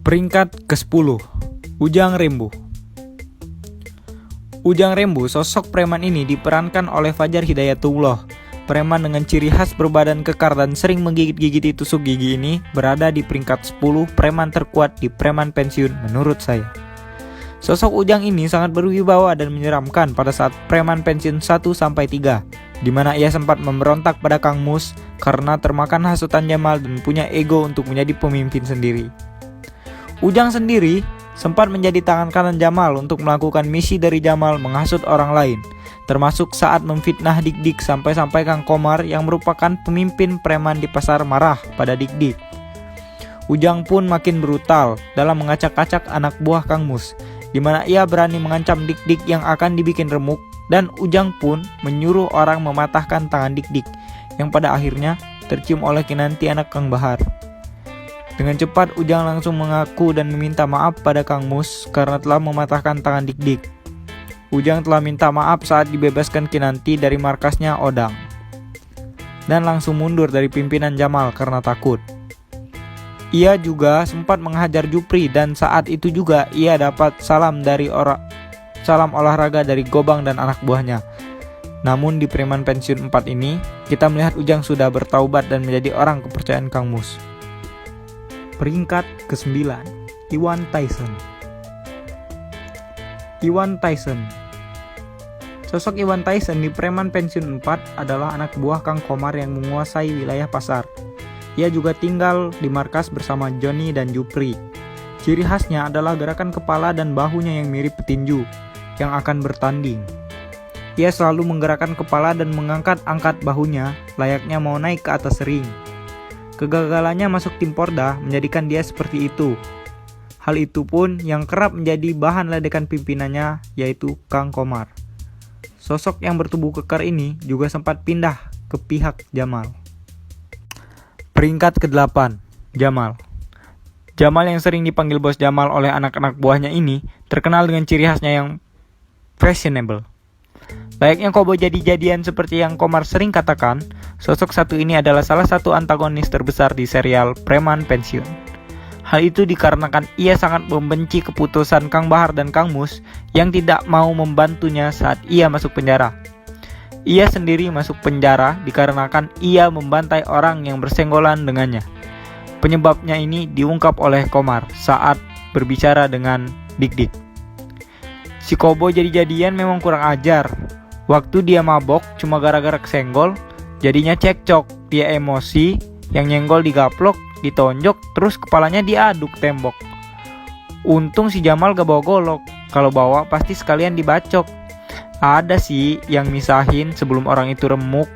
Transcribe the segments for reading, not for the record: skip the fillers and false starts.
Peringkat ke-10, Ujang Rembo. Ujang Rembo, sosok preman ini diperankan oleh Fajar Hidayatullah. Preman dengan ciri khas berbadan kekar dan sering menggigit-gigiti tusuk gigi ini berada di peringkat 10 preman terkuat di preman pensiun menurut saya. Sosok Ujang ini sangat berwibawa dan menyeramkan pada saat preman pensiun 1-3, di mana ia sempat memberontak pada Kang Mus karena termakan hasutan Jamal dan punya ego untuk menjadi pemimpin sendiri. Ujang sendiri sempat menjadi tangan kanan Jamal untuk melakukan misi dari Jamal menghasut orang lain, termasuk saat memfitnah Dik-Dik sampai-sampai Kang Komar yang merupakan pemimpin preman di pasar marah pada Dik-Dik. Ujang pun makin brutal dalam mengacak-acak anak buah Kang Mus, di mana ia berani mengancam Dik-Dik yang akan dibikin remuk, dan Ujang pun menyuruh orang mematahkan tangan Dik-Dik yang pada akhirnya tercium oleh Kinanti anak Kang Bahar. Dengan cepat Ujang langsung mengaku dan meminta maaf pada Kang Mus karena telah mematahkan tangan Dik-Dik. Ujang telah minta maaf saat dibebaskan Kinanti dari markasnya Odang, dan langsung mundur dari pimpinan Jamal karena takut. Ia juga sempat menghajar Jupri dan saat itu juga ia dapat salam olahraga dari Gobang dan anak buahnya. Namun di preman pensiun 4 ini, kita melihat Ujang sudah bertaubat dan menjadi orang kepercayaan Kang Mus. Peringkat ke-9, Iwan Tyson. Iwan Tyson. Sosok Iwan Tyson di preman pensiun 4 adalah anak buah Kang Komar yang menguasai wilayah pasar. Ia juga tinggal di markas bersama Joni dan Jupri. Ciri khasnya adalah gerakan kepala dan bahunya yang mirip petinju yang akan bertanding. Ia selalu menggerakkan kepala dan mengangkat-angkat bahunya layaknya mau naik ke atas ring. Kegagalannya masuk tim Porda menjadikan dia seperti itu. Hal itu pun yang kerap menjadi bahan ledekan pimpinannya, yaitu Kang Komar. Sosok yang bertubuh kekar ini juga sempat pindah ke pihak Jamal. Peringkat ke-8, Jamal. Jamal yang sering dipanggil Bos Jamal oleh anak-anak buahnya ini terkenal dengan ciri khasnya yang fashionable. Layaknya koboi jadi-jadian seperti yang Komar sering katakan, sosok satu ini adalah salah satu antagonis terbesar di serial Preman Pensiun. Hal itu dikarenakan ia sangat membenci keputusan Kang Bahar dan Kang Mus yang tidak mau membantunya saat ia masuk penjara. Ia sendiri masuk penjara dikarenakan ia membantai orang yang bersenggolan dengannya. Penyebabnya ini diungkap oleh Komar saat berbicara dengan Dik-Dik. Si koboi jadi-jadian memang kurang ajar. Waktu dia mabok cuma gara-gara kesenggol, jadinya cekcok. Dia emosi, yang nyenggol digaplok, ditonjok, terus kepalanya diaduk tembok. Untung si Jamal gak bawa golok, kalau bawa pasti sekalian dibacok. Ada sih yang misahin sebelum orang itu remuk.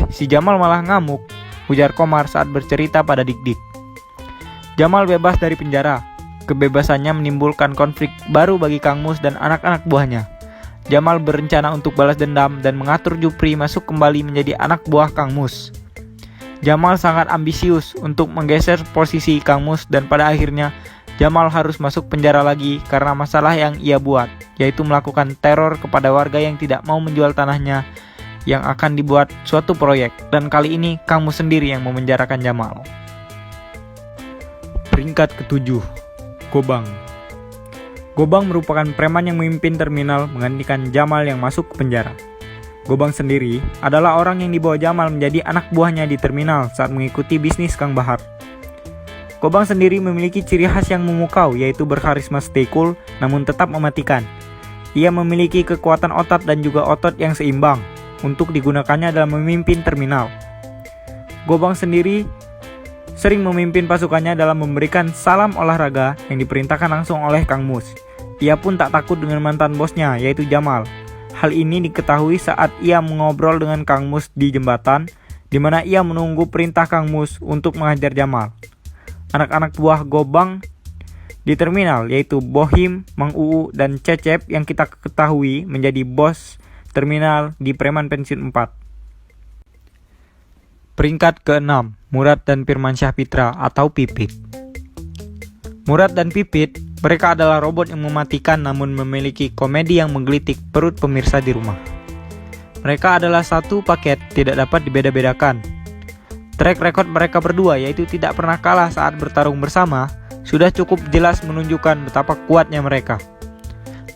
Si Jamal malah ngamuk, ujar Komar saat bercerita pada Dik-Dik. Jamal bebas dari penjara. Kebebasannya menimbulkan konflik baru bagi Kang Mus dan anak-anak buahnya. Jamal berencana untuk balas dendam dan mengatur Jupri masuk kembali menjadi anak buah Kang Mus. Jamal sangat ambisius untuk menggeser posisi Kang Mus dan pada akhirnya Jamal harus masuk penjara lagi karena masalah yang ia buat, yaitu melakukan teror kepada warga yang tidak mau menjual tanahnya yang akan dibuat suatu proyek, dan kali ini Kang Mus sendiri yang memenjarakan Jamal. Peringkat ke-7, Gobang. Gobang merupakan preman yang memimpin terminal menggantikan Jamal yang masuk ke penjara. Gobang sendiri adalah orang yang dibawa Jamal menjadi anak buahnya di terminal saat mengikuti bisnis Kang Bahar. Gobang sendiri memiliki ciri khas yang memukau, yaitu berkarisma stay cool namun tetap mematikan. Ia memiliki kekuatan otot dan juga otot yang seimbang untuk digunakannya dalam memimpin terminal. Gobang sendiri sering memimpin pasukannya dalam memberikan salam olahraga yang diperintahkan langsung oleh Kang Mus. Ia pun tak takut dengan mantan bosnya, yaitu Jamal. Hal ini diketahui saat ia mengobrol dengan Kang Mus di jembatan, di mana ia menunggu perintah Kang Mus untuk menghajar Jamal. Anak-anak buah Gobang di terminal, yaitu Bohim, Mang Uu, dan Cecep yang kita ketahui menjadi bos terminal di Preman Pensiun 4. Peringkat ke-6, Murad dan Firmansyah Pitra atau Pipit. Murad dan Pipit, mereka adalah robot yang mematikan namun memiliki komedi yang menggelitik perut pemirsa di rumah. Mereka adalah satu paket, tidak dapat dibeda-bedakan. Track record mereka berdua yaitu tidak pernah kalah saat bertarung bersama, sudah cukup jelas menunjukkan betapa kuatnya mereka.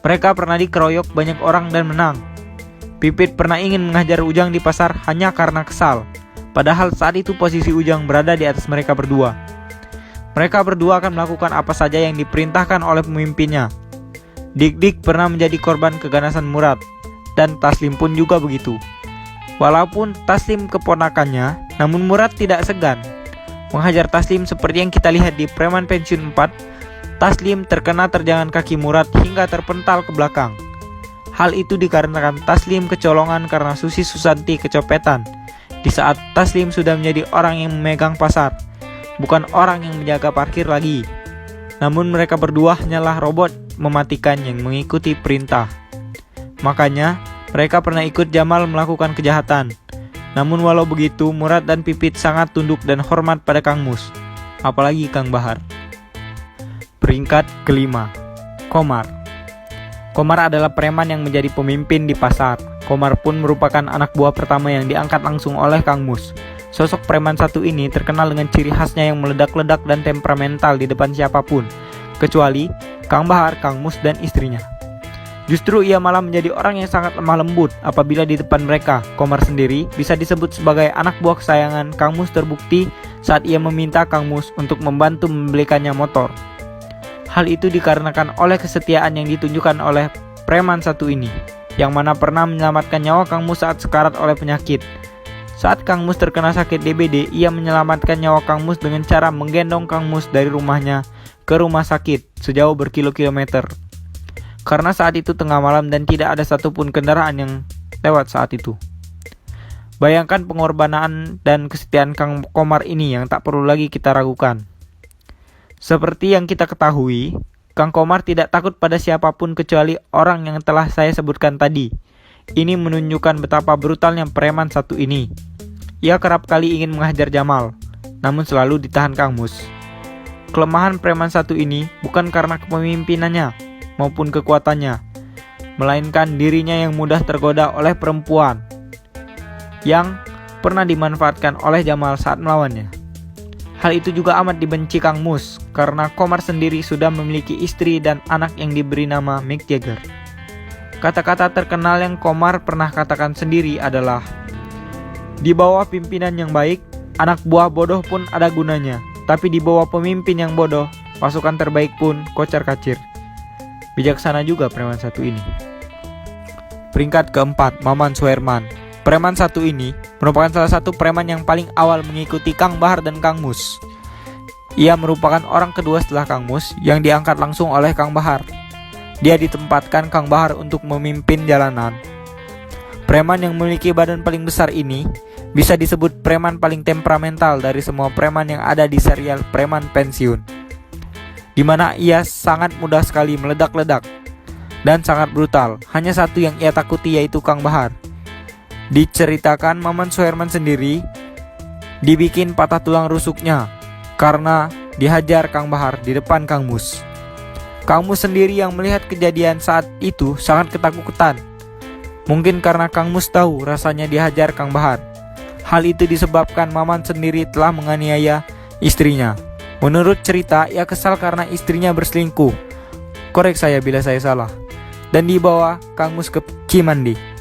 Mereka pernah dikeroyok banyak orang dan menang. Pipit pernah ingin menghajar Ujang di pasar hanya karena kesal, padahal saat itu posisi Ujang berada di atas mereka berdua. Mereka berdua akan melakukan apa saja yang diperintahkan oleh pemimpinnya. Dik-Dik pernah menjadi korban keganasan Murad, dan Taslim pun juga begitu. Walaupun Taslim keponakannya, namun Murad tidak segan menghajar Taslim seperti yang kita lihat di Preman Pensiun 4. Taslim terkena terjangan kaki Murad hingga terpental ke belakang. Hal itu dikarenakan Taslim kecolongan karena Susi Susanti kecopetan di saat Taslim sudah menjadi orang yang memegang pasar, bukan orang yang menjaga parkir lagi. Namun mereka berdua hanyalah robot mematikan yang mengikuti perintah. Makanya mereka pernah ikut Jamal melakukan kejahatan. Namun walau begitu, Murad dan Pipit sangat tunduk dan hormat pada Kang Mus, apalagi Kang Bahar. Peringkat kelima, Komar. Komar adalah preman yang menjadi pemimpin di pasar. Komar pun merupakan anak buah pertama yang diangkat langsung oleh Kang Mus. Sosok preman satu ini terkenal dengan ciri khasnya yang meledak-ledak dan temperamental di depan siapapun, kecuali Kang Bahar, Kang Mus, dan istrinya. Justru ia malah menjadi orang yang sangat lemah lembut apabila di depan mereka. Komar sendiri bisa disebut sebagai anak buah kesayangan Kang Mus terbukti saat ia meminta Kang Mus untuk membantu membelikannya motor. Hal itu dikarenakan oleh kesetiaan yang ditunjukkan oleh preman satu ini, yang mana pernah menyelamatkan nyawa Kang Mus saat sekarat oleh penyakit. Saat Kang Mus terkena sakit DBD, ia menyelamatkan nyawa Kang Mus dengan cara menggendong Kang Mus dari rumahnya ke rumah sakit sejauh berkilo-kilometer. Karena saat itu tengah malam dan tidak ada satupun kendaraan yang lewat saat itu. Bayangkan pengorbanan dan kesetiaan Kang Komar ini yang tak perlu lagi kita ragukan. Seperti yang kita ketahui, Kang Komar tidak takut pada siapapun kecuali orang yang telah saya sebutkan tadi. Ini menunjukkan betapa brutalnya preman satu ini. Ia kerap kali ingin menghajar Jamal, namun selalu ditahan Kang Mus. Kelemahan preman satu ini bukan karena kepemimpinannya maupun kekuatannya, melainkan dirinya yang mudah tergoda oleh perempuan yang pernah dimanfaatkan oleh Jamal saat melawannya. Hal itu juga amat dibenci Kang Mus karena Komar sendiri sudah memiliki istri dan anak yang diberi nama Mick Jagger. Kata-kata terkenal yang Komar pernah katakan sendiri adalah, "Di bawah pimpinan yang baik, anak buah bodoh pun ada gunanya, tapi di bawah pemimpin yang bodoh, pasukan terbaik pun kocar-kacir." Bijaksana juga preman satu ini. Peringkat keempat, Maman Suherman. Preman satu ini merupakan salah satu preman yang paling awal mengikuti Kang Bahar dan Kang Mus. Ia merupakan orang kedua setelah Kang Mus yang diangkat langsung oleh Kang Bahar. Dia ditempatkan Kang Bahar untuk memimpin jalanan. Preman yang memiliki badan paling besar ini bisa disebut preman paling temperamental dari semua preman yang ada di serial Preman Pensiun, di mana ia sangat mudah sekali meledak-ledak dan sangat brutal. Hanya satu yang ia takuti, yaitu Kang Bahar. Diceritakan Maman Suherman sendiri dibikin patah tulang rusuknya karena dihajar Kang Bahar di depan Kang Mus. Kang Mus sendiri yang melihat kejadian saat itu sangat ketakutan. Mungkin karena Kang Mus tahu rasanya dihajar Kang Bahar. Hal itu disebabkan Maman sendiri telah menganiaya istrinya. Menurut cerita, ia kesal karena istrinya berselingkuh. Korek saya bila saya salah. Dan dibawa Kang Mus ke Cimandi.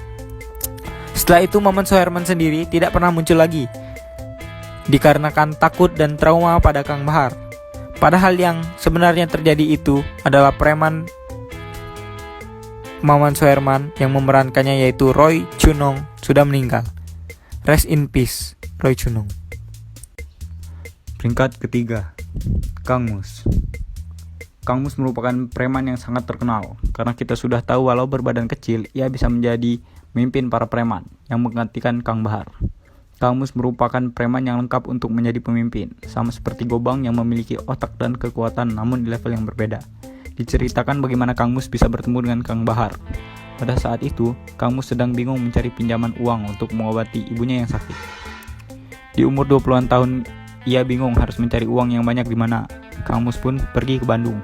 Setelah itu Maman Suherman sendiri tidak pernah muncul lagi, dikarenakan takut dan trauma pada Kang Bahar. Padahal yang sebenarnya terjadi itu adalah preman Maman Suherman yang memerankannya, yaitu Roy Chunong, sudah meninggal. Rest in peace, Roy Chunong. Peringkat ketiga, Kang Mus. Kang Mus merupakan preman yang sangat terkenal karena kita sudah tahu walau berbadan kecil, ia bisa menjadi pemimpin para preman yang menggantikan Kang Bahar. Kang Mus merupakan preman yang lengkap untuk menjadi pemimpin, sama seperti Gobang yang memiliki otak dan kekuatan namun di level yang berbeda. Diceritakan bagaimana Kang Mus bisa bertemu dengan Kang Bahar. Pada saat itu, Kang Mus sedang bingung mencari pinjaman uang untuk mengobati ibunya yang sakit. Di umur 20-an tahun, ia bingung harus mencari uang yang banyak di mana. Kang Mus pun pergi ke Bandung.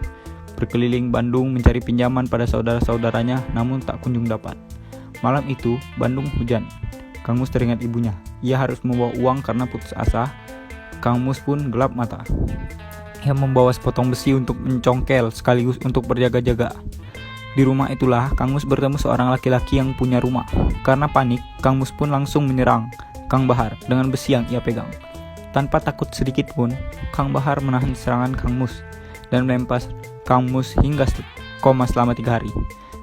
Berkeliling Bandung mencari pinjaman pada saudara-saudaranya, namun tak kunjung dapat. Malam itu, Bandung hujan. Kang Mus teringat ibunya. Ia harus membawa uang karena putus asa. Kang Mus pun gelap mata. yang membawa sepotong besi untuk mencongkel sekaligus untuk berjaga-jaga. Di rumah itulah Kang Mus bertemu seorang laki-laki yang punya rumah. Karena panik, Kang Mus pun langsung menyerang Kang Bahar dengan besi yang ia pegang. Tanpa takut sedikit pun, Kang Bahar menahan serangan Kang Mus dan melempar Kang Mus hingga koma selama 3 hari.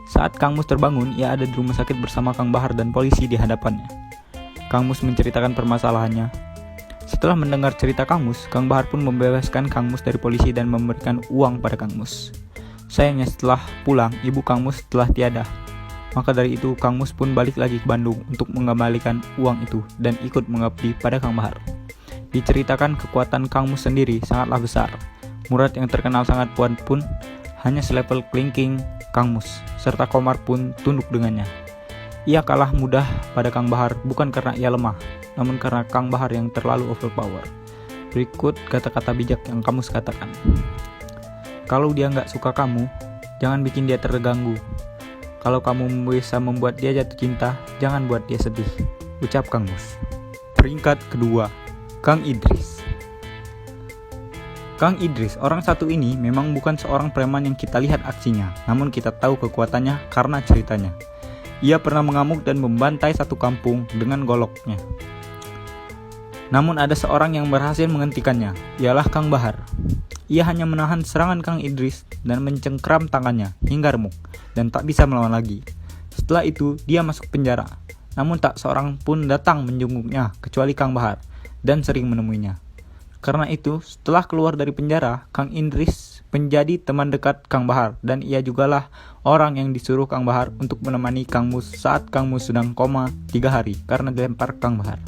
Saat Kang Mus terbangun, ia ada di rumah sakit bersama Kang Bahar dan polisi di hadapannya. Kang Mus menceritakan permasalahannya. Setelah mendengar cerita Kang Mus, Kang Bahar pun membebaskan Kang Mus dari polisi dan memberikan uang pada Kang Mus. Sayangnya setelah pulang, ibu Kang Mus telah tiada. Maka dari itu Kang Mus pun balik lagi ke Bandung untuk mengembalikan uang itu dan ikut mengabdi pada Kang Bahar. Diceritakan kekuatan Kang Mus sendiri sangatlah besar. Murad yang terkenal sangat kuat pun hanya selevel kelingking Kang Mus, serta Komar pun tunduk dengannya. Ia kalah mudah pada Kang Bahar bukan karena ia lemah, namun karena Kang Bahar yang terlalu overpower. Berikut kata-kata bijak yang Kang Mus katakan. Kalau dia nggak suka kamu, jangan bikin dia terganggu. Kalau kamu bisa membuat dia jatuh cinta, jangan buat dia sedih. Ucap Kang Mus. Peringkat kedua, Kang Idris. Kang Idris, orang satu ini memang bukan seorang preman yang kita lihat aksinya, namun kita tahu kekuatannya karena ceritanya. Ia pernah mengamuk dan membantai satu kampung dengan goloknya. Namun ada seorang yang berhasil menghentikannya, ialah Kang Bahar. Ia hanya menahan serangan Kang Idris dan mencengkram tangannya hingga remuk dan tak bisa melawan lagi. Setelah itu dia masuk penjara, namun tak seorang pun datang menjenguknya kecuali Kang Bahar dan sering menemuinya. Karena itu setelah keluar dari penjara, Kang Idris menjadi teman dekat Kang Bahar dan ia jugalah orang yang disuruh Kang Bahar untuk menemani Kang Mus saat Kang Mus sedang koma 3 hari karena dilempar Kang Bahar.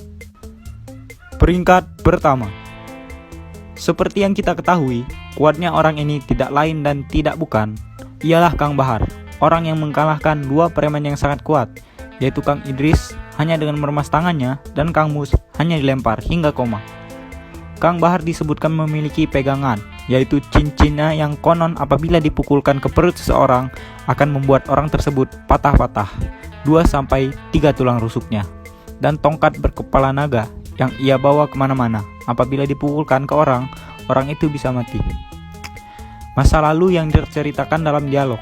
Peringkat pertama. Seperti yang kita ketahui, kuatnya orang ini tidak lain dan tidak bukan, ialah Kang Bahar, orang yang mengalahkan 2 preman yang sangat kuat, yaitu Kang Idris hanya dengan meremas tangannya dan Kang Mus hanya dilempar hingga koma. Kang Bahar disebutkan memiliki pegangan, yaitu cincinnya yang konon apabila dipukulkan ke perut seseorang akan membuat orang tersebut patah-patah, 2-3 tulang rusuknya, dan tongkat berkepala naga yang ia bawa kemana-mana. Apabila dipukulkan ke orang itu bisa mati. Masa lalu yang diceritakan dalam dialog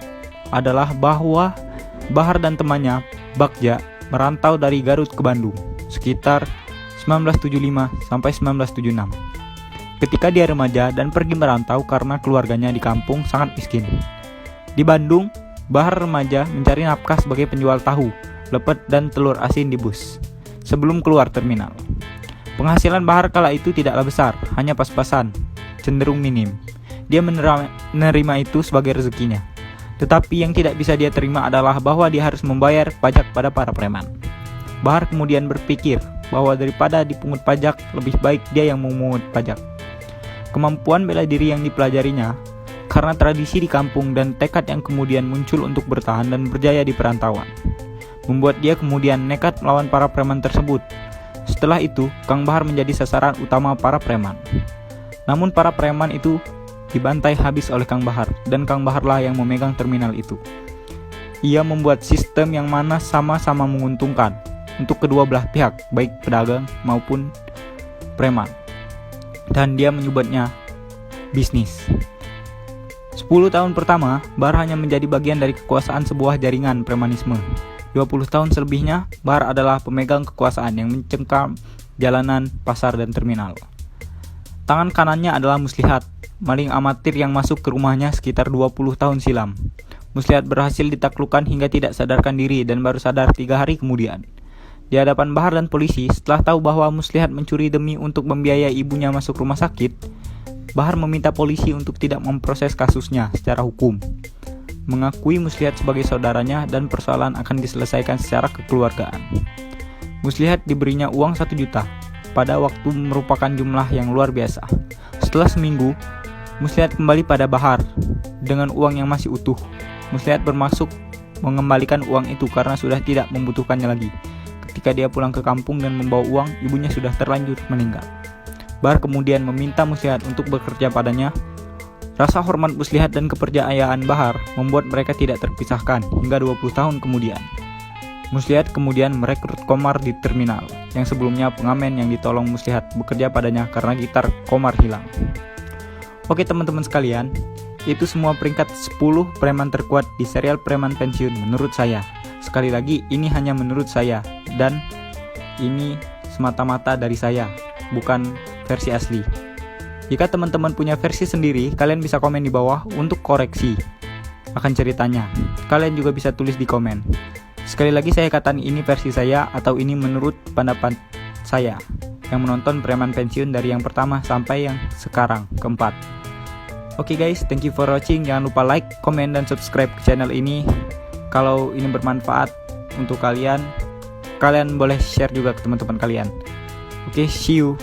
adalah bahwa Bahar dan temannya, Bagja, merantau dari Garut ke Bandung sekitar 1975 sampai 1976. Ketika dia remaja dan pergi merantau karena keluarganya di kampung sangat miskin. Di Bandung, Bahar remaja mencari nafkah sebagai penjual tahu, lepet dan telur asin di bus sebelum keluar terminal. Penghasilan Bahar kala itu tidaklah besar, hanya pas-pasan, cenderung minim. Dia menerima itu sebagai rezekinya. Tetapi yang tidak bisa dia terima adalah bahwa dia harus membayar pajak pada para preman. Bahar kemudian berpikir bahwa daripada dipungut pajak, lebih baik dia yang memungut pajak. Kemampuan bela diri yang dipelajarinya, karena tradisi di kampung dan tekad yang kemudian muncul untuk bertahan dan berjaya di perantauan, membuat dia kemudian nekat melawan para preman tersebut. Setelah itu, Kang Bahar menjadi sasaran utama para preman. Namun para preman itu dibantai habis oleh Kang Bahar, dan Kang Baharlah yang memegang terminal itu. Ia membuat sistem yang mana sama-sama menguntungkan untuk kedua belah pihak, baik pedagang maupun preman. Dan dia menyebutnya bisnis. 10 tahun pertama, Bahar hanya menjadi bagian dari kekuasaan sebuah jaringan premanisme. 20 tahun selebihnya, Bahar adalah pemegang kekuasaan yang mencengkam jalanan, pasar, dan terminal. Tangan kanannya adalah Muslihat, maling amatir yang masuk ke rumahnya sekitar 20 tahun silam. Muslihat berhasil ditaklukkan hingga tidak sadarkan diri dan baru sadar 3 hari kemudian. Di hadapan Bahar dan polisi, setelah tahu bahwa Muslihat mencuri demi untuk membiayai ibunya masuk rumah sakit, Bahar meminta polisi untuk tidak memproses kasusnya secara hukum, mengakui Muslihat sebagai saudaranya dan persoalan akan diselesaikan secara kekeluargaan. Muslihat diberinya uang 1 juta, pada waktu merupakan jumlah yang luar biasa. Setelah seminggu, Muslihat kembali pada Bahar dengan uang yang masih utuh. Muslihat bermaksud mengembalikan uang itu karena sudah tidak membutuhkannya lagi. Ketika dia pulang ke kampung dan membawa uang, ibunya sudah terlanjur meninggal. Bahar kemudian meminta Muslihat untuk bekerja padanya. Rasa hormat Muslihat dan kepercayaan Bahar membuat mereka tidak terpisahkan hingga 20 tahun kemudian. Muslihat kemudian merekrut Komar di terminal, yang sebelumnya pengamen yang ditolong Muslihat bekerja padanya karena gitar Komar hilang. Oke teman-teman sekalian, itu semua peringkat 10 preman terkuat di serial Preman Pensiun menurut saya. Sekali lagi, ini hanya menurut saya, dan ini semata-mata dari saya, bukan versi asli. Jika teman-teman punya versi sendiri, kalian bisa komen di bawah untuk koreksi akan ceritanya. Kalian juga bisa tulis di komen. Sekali lagi saya katakan ini versi saya atau ini menurut pendapat saya yang menonton Preman Pensiun dari yang pertama sampai yang sekarang, keempat. Oke guys, thank you for watching. Jangan lupa like, komen, dan subscribe ke channel ini. Kalau ini bermanfaat untuk kalian boleh share juga ke teman-teman kalian. Oke, see you.